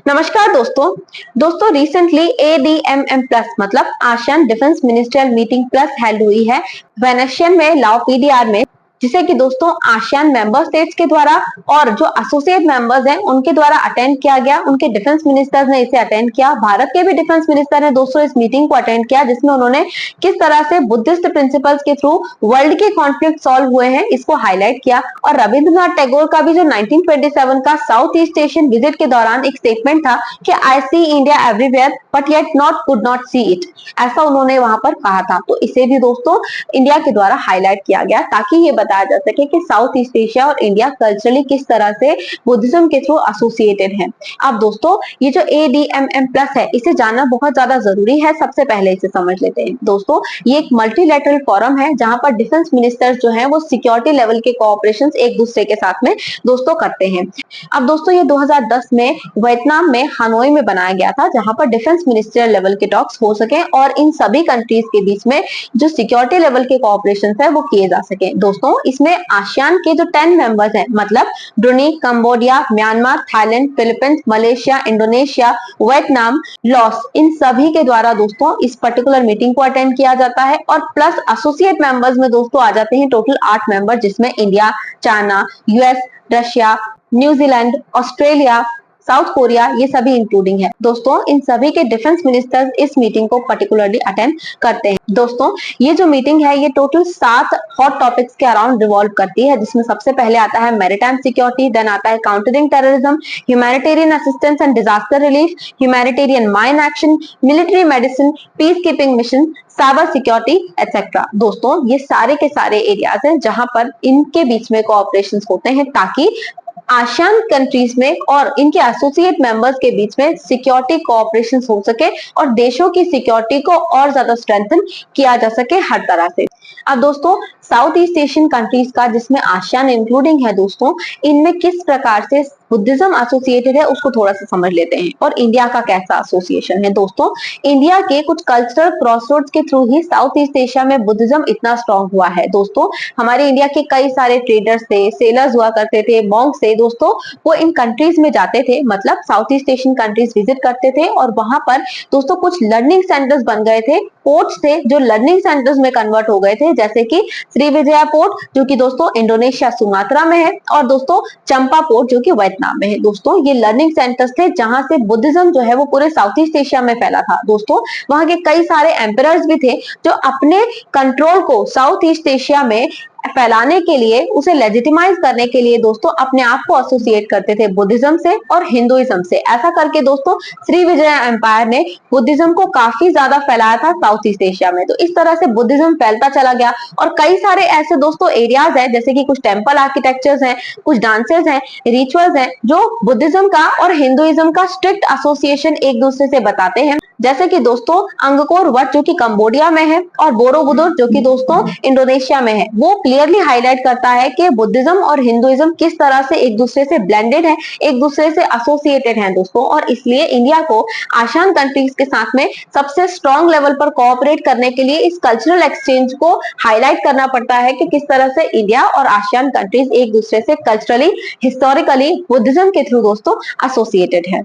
नमस्कार दोस्तों recently ADMM plus मतलब ASEAN defence ministerial meeting plus held हुई है वेनेशियन में लाओ PDR में, जिसे कि दोस्तों आसियान मेंबर स्टेट्स के द्वारा और जो एसोसिएट मेंबर्स हैं उनके द्वारा अटेंड किया गया। उनके डिफेंस मिनिस्टर्स ने इसे अटेंड किया। भारत के भी डिफेंस मिनिस्टर ने दोस्तों इस मीटिंग को अटेंड किया, जिसमें उन्होंने किस तरह से बुद्धिस्ट प्रिंसिपल्स के थ्रू वर्ल्ड के कॉन्फ्लिक्ट सॉल्व हुए हैं इसको हाईलाइट किया। और रविंद्रनाथ टैगोर का भी जो 1927 का साउथ ईस्ट एशियन विजिट के दौरान एक स्टेटमेंट था कि I see India everywhere but yet not could not see it, ऐसा उन्होंने वहां पर कहा था। तो इसे भी दोस्तों इंडिया के द्वारा हाईलाइट किया गया ताकि ये बताया जा सके कि साउथ ईस्ट एशिया और इंडिया कल्चरली किस तरह से बुद्धिज्म के थ्रू एसोसिएटेड है। अब दोस्तों ये जो ADMM प्लस है इसे जानना बहुत ज्यादा जरूरी है। सबसे पहले इसे समझ लेते हैं। दोस्तों ये एक मल्टीलैटरल फोरम है जहां पर डिफेंस मिनिस्टर्स जो है वो सिक्योरिटी लेवल के कोऑपरेशंस एक दूसरे के साथ में दोस्तों करते हैं। अब दोस्तों ये 2010 में वियतनाम में हनोई में बनाया गया था, जहां पर डिफेंस मिनिस्ट्रियल लेवल के टॉक्स हो सके और इन सभी कंट्रीज के बीच में जो सिक्योरिटी लेवल के कोऑपरेशन है वो किए जा सके। दोस्तों इसमें आसियान के जो 10 मेंबर्स हैं मतलब Brunei, Cambodia, Myanmar, Thailand, Philippines, Malaysia, Indonesia, Vietnam, Laos, इन सभी के द्वारा दोस्तों इस पर्टिकुलर मीटिंग को अटेंड किया जाता है। और प्लस एसोसिएट मेंबर्स में दोस्तों आ जाते हैं टोटल 8 मेंबर, जिसमें India, China, US, Russia, New Zealand, Australia, south Korea, ये सभी इंक्लूडिंग है। दोस्तों इन सभी के डिफेंस मिनिस्टर्स इस मीटिंग को पर्टिकुलरली अटेंड करते हैं। दोस्तों ये जो मीटिंग है ये टोटल 7 हॉट टॉपिक्स के अराउंड रिवॉल्व करती है, जिसमें सबसे पहले आता है मैरीटाइम सिक्योरिटी, देन आता है countering terrorism, humanitarian assistance and disaster relief, humanitarian mine action, military medicine, peace keeping mission, cyber security etcetera. दोस्तों ये सारे के सारे एरियाज हैं जहां पर इनके बीच में कोऑपरेशंस होते हैं ताकि आसियान कंट्रीज में और इनके एसोसिएट मेंबर्स के बीच में सिक्योरिटी कोऑपरेशन हो सके और देशों की सिक्योरिटी को और ज्यादा स्ट्रेंथन किया जा सके हर तरह से। अब दोस्तों साउथ ईस्ट एशियन कंट्रीज का, जिसमें आसियान इंक्लूडिंग है दोस्तों, इनमें किस प्रकार से बुद्धिज्म एसोसिएटेड है उसको थोड़ा सा समझ लेते हैं। और इंडिया का कैसा एसोसिएशन है। दोस्तों इंडिया के कुछ कल्चरल क्रॉसरोड्स के थ्रू ही साउथ ईस्ट एशिया में बुद्धिज्म इतना स्ट्रॉन्ग हुआ है। दोस्तों हमारे इंडिया के कई सारे ट्रेडर्स थे, सेलर्स हुआ करते थे, मॉन्क्स थे दोस्तों, वो इन कंट्रीज में जाते थे, मतलब south east Asian countries visit करते थे और वहां पर दोस्तों कुछ लर्निंग सेंटर्स बन गए थे, पोर्ट्स थे जो लर्निंग सेंटर्स में कन्वर्ट हो गए थे, जैसे कि श्रीविजया पोर्ट जो कि दोस्तों इंडोनेशिया सुमात्रा में है और दोस्तों चंपा पोर्ट जो कि वियतनाम में है। दोस्तों ये लर्निंग सेंटर्स थे जहां से बुद्धिज्म जो है वो पूरे साउथ ईस्ट एशिया में फैला था। दोस्तों वहां के कई सारे एम्परर्स भी थे जो अपने कंट्रोल को साउथ ईस्ट एशिया में फैलाने के लिए, उसे लेजिटिमाइज करने के लिए दोस्तों अपने आप को एसोसिएट करते थे बुद्धिज्म से और हिंदुइज्म से। ऐसा करके दोस्तों श्रीविजया एम्पायर ने बुद्धिज्म को काफी ज्यादा फैलाया था साउथ ईस्ट एशिया में। तो इस तरह से बुद्धिज्म फैलता चला गया और कई सारे ऐसे दोस्तों एरियाज है, जैसे कि कुछ टेम्पल आर्किटेक्चर्स हैं, कुछ डांसेस हैं, रिचुअल्स हैं, जो बुद्धिज्म का और हिंदुइज्म का स्ट्रिक्ट एसोसिएशन एक दूसरे से बताते हैं। जैसे कि दोस्तों अंगकोर वट जो कि कंबोडिया में है और बोरोबुदुर जो कि दोस्तों इंडोनेशिया में है, वो क्लियरली हाईलाइट करता है कि बुद्धिज्म और हिंदुइज्म किस तरह से एक दूसरे से ब्लेंडेड है, एक दूसरे से एसोसिएटेड हैं दोस्तों। और इसलिए इंडिया को आसियान कंट्रीज के साथ में सबसे स्ट्रॉन्ग लेवल पर कोऑपरेट करने के लिए इस कल्चरल एक्सचेंज को हाईलाइट करना पड़ता है कि किस तरह से इंडिया और आसियान कंट्रीज एक दूसरे से कल्चरली, हिस्टोरिकली बुद्धिज्म के थ्रू दोस्तों एसोसिएटेड है।